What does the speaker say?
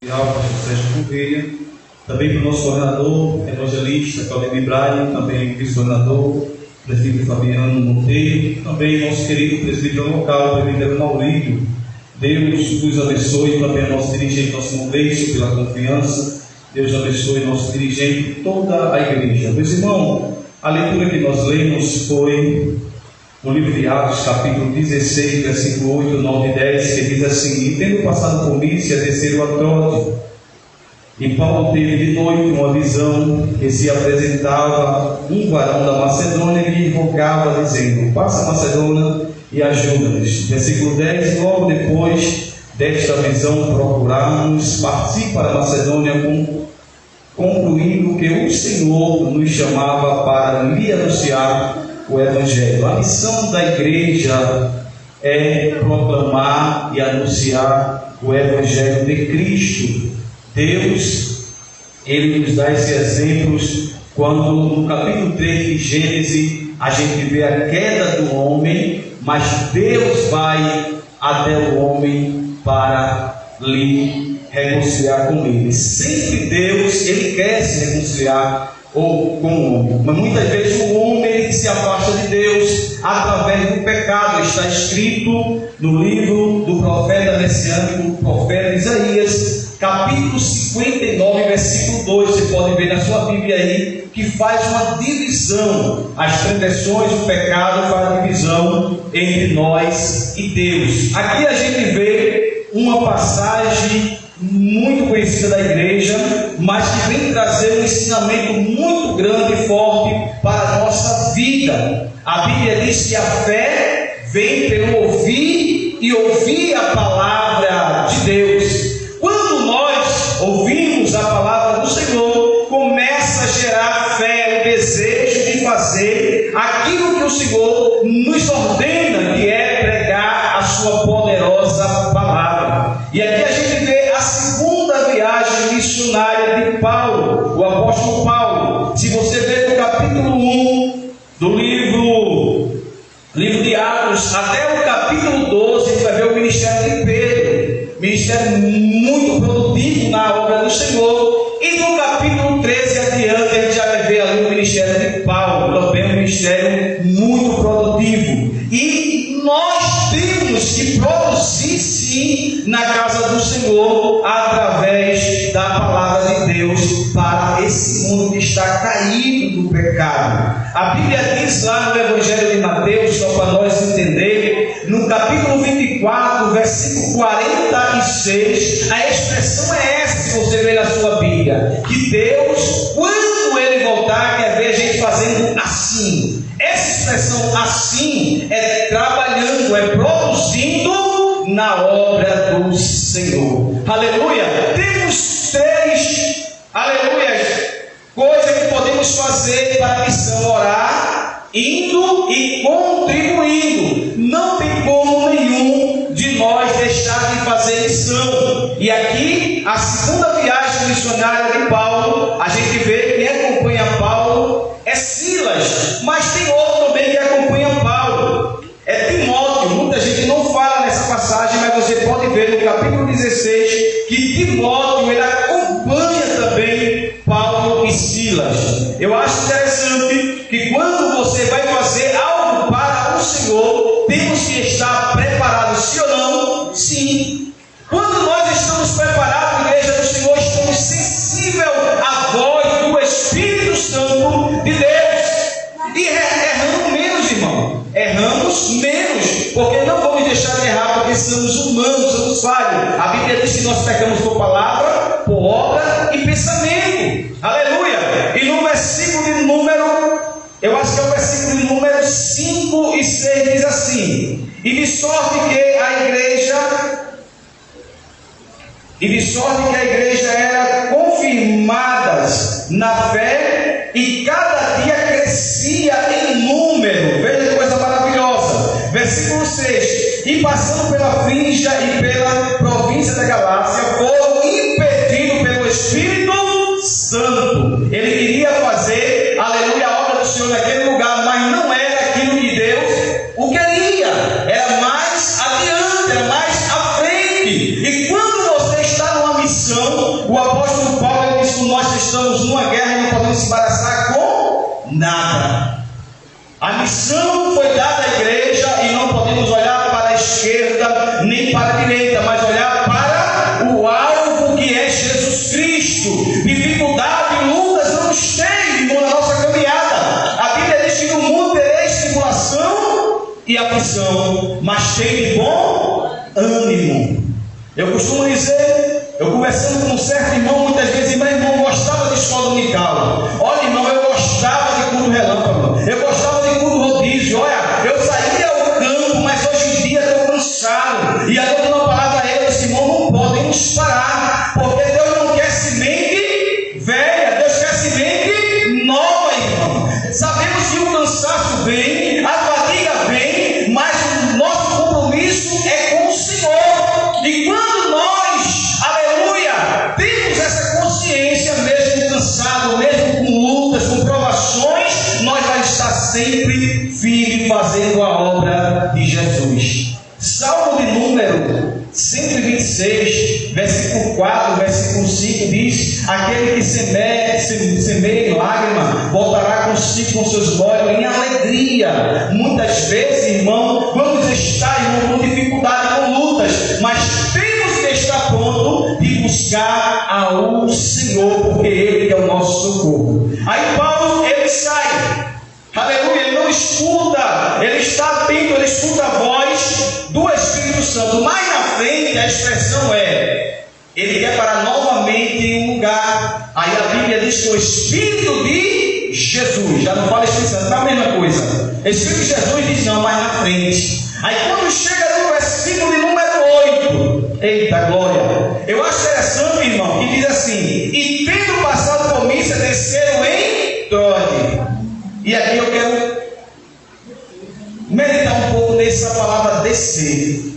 Sérgio Correia, também para o nosso coordenador, evangelista Claudemir Braille, também vice-coordenador, presbítero Fabiano Monteiro, também nosso querido presbítero local, presbítero Maurílio. Deus nos abençoe, também nosso dirigente, nosso irmão Gleison, pela confiança. Deus abençoe nosso dirigente e toda a igreja. Meus irmãos, a leitura que nós lemos foi no livro de Atos, capítulo 16, versículo 8, 9 e 10, que diz assim: E tendo passado por Mísia, desceram a Troade. E Paulo teve de noite uma visão, que se apresentava um varão da Macedônia e lhe rogava, dizendo: Passa a Macedônia e ajuda-nos. Versículo 10: Logo depois desta visão procuramos partir para a Macedônia, concluindo que o Senhor nos chamava para lhe anunciar o Evangelho. A missão da igreja é proclamar e anunciar o Evangelho de Cristo. Deus, Ele nos dá esses exemplos quando no capítulo 3 de Gênesis a gente vê a queda do homem, mas Deus vai até o homem para lhe reconciliar com ele. Sempre Deus, Ele quer se reconciliar com o homem, mas muitas vezes o homem ele se afasta de Deus através do pecado. Está escrito no livro do profeta messiânico, do profeta Isaías, capítulo 59, versículo 2, você pode ver na sua Bíblia aí, que faz uma divisão, as transgressões, o pecado faz a divisão entre nós e Deus. Aqui a gente vê uma passagem muito conhecida da igreja, mas que vem trazer um ensinamento muito grande e forte para a nossa vida. A Bíblia diz que a fé vem pelo ouvir e ouvir a palavra de Deus. Quando nós ouvimos a palavra do Senhor, começa a gerar fé, o desejo de fazer aquilo que o Senhor nos ordena, que é pregar a sua poderosa palavra. E aqui a gente vê a segunda viagem missionária de Paulo, o apóstolo Paulo. Se você ver no capítulo 1 do livro de Atos até o capítulo 12, você vai ver o ministério de Pedro, ministério muito produtivo na obra do Senhor. E no capítulo 13 adiante, a gente já vai ver ali o ministério de Paulo, também um ministério muito produtivo. E nós temos que produzir sim na casa do Senhor, através da palavra de Deus, para esse mundo que está caído do pecado. A Bíblia diz lá no Evangelho de Mateus, só para nós entender, no capítulo 24, versículo 46, a expressão é essa, se você ver na sua Bíblia, que Deus, quando Ele voltar, quer ver a gente fazendo assim. Essa expressão assim é trabalhando, é produzindo na obra do Senhor. Aleluia! Temos três, aleluia, coisas que podemos fazer para a missão: orar, indo e contribuindo. Não tem como nenhum de nós deixar de fazer missão. E aqui, a segunda viagem missionária de Paulo, a gente vê que quem acompanha Paulo é Silas, mas tem outro também que acompanha Paulo, é Timóteo. Muita gente não fala nessa passagem, mas você pode ver no capítulo 16 que Timóteo ele acompanha também Paulo e Silas. Eu acho interessante que quando você vai fazer algo para o Senhor, temos que estar preparados, sim ou não? Sim. Quando nós estamos preparados, igreja do Senhor, estamos sensíveis à voz do Espírito Santo de Deus. E erramos menos, irmão. Erramos menos, porque não vamos deixar de errar, porque somos humanos, somos falhos. A Bíblia diz que nós pecamos por palavra, por obra e pensamento. Aleluia! E no versículo de número, eu acho que é o versículo de número 5 e 6, diz assim: E de sorte que a igreja era confirmadas na fé e cada dia crescia em número. Veja que coisa maravilhosa. Versículo 6: E passando pela Frígia e pela província da Galácia, foram impedidos pelo Espírito Santo. Ele queria fazer, aleluia, a obra do Senhor naquele lugar, mas não era aquilo que Deus o queria. Era mais adiante, era mais à frente. E quando você está numa missão, o apóstolo Paulo diz que nós estamos numa guerra e não podemos se embaraçar com nada. A missão foi dada à igreja e não podemos olhar para a esquerda nem para a direita, mas olhar para o alvo que é Jesus Cristo. Dificuldade e lutas não nos tem, irmão, na nossa caminhada. A Bíblia diz que no mundo tereis tribulação e aflição, mas tem bom ânimo. Eu costumo dizer, eu conversando com um certo irmão, muitas vezes, meu irmão gostava de escola dominical. Olha, irmão, eu gostava de culto relâmpago, eu gostava de culto rodízio. Olha, eu saía ao campo, mas hoje em dia estou cansado. E aí eu dei uma palavra a ele, eu disse, irmão, não podemos parar, porque Deus não quer semente velha, Deus quer semente nova, irmão. Sabemos que o cansaço vem, a fadiga vem, mas o nosso compromisso é com o Senhor. E quando nós, aleluia, temos essa consciência, mesmo cansado, mesmo com lutas, com provações, nós vamos estar sempre firme fazendo a obra de Jesus. Salmo de número 126, versículo 4, versículo 5 diz: aquele que semeia em lágrima, voltará consigo com seus olhos em alegria. Muitas vezes, irmão, vamos estar, irmão, com dificuldade, com lutas, mas temos que estar pronto de buscar ao Senhor, porque Ele é o nosso socorro. Aí Paulo, ele sai, aleluia, ele não escuta, ele está atento, ele escuta a voz do Espírito Santo. Mais na frente a expressão é: ele quer parar novamente em um lugar. Aí a Bíblia diz que o Espírito de Jesus, já não fala Espírito Santo, é a mesma coisa. Espírito de Jesus diz não, mais na frente. Aí quando chega no versículo de número 8, eita glória, eu acho interessante, irmão, que diz assim: e tendo passado por mim, se desceram em Troade. E aqui eu quero meditar um pouco nessa palavra descer.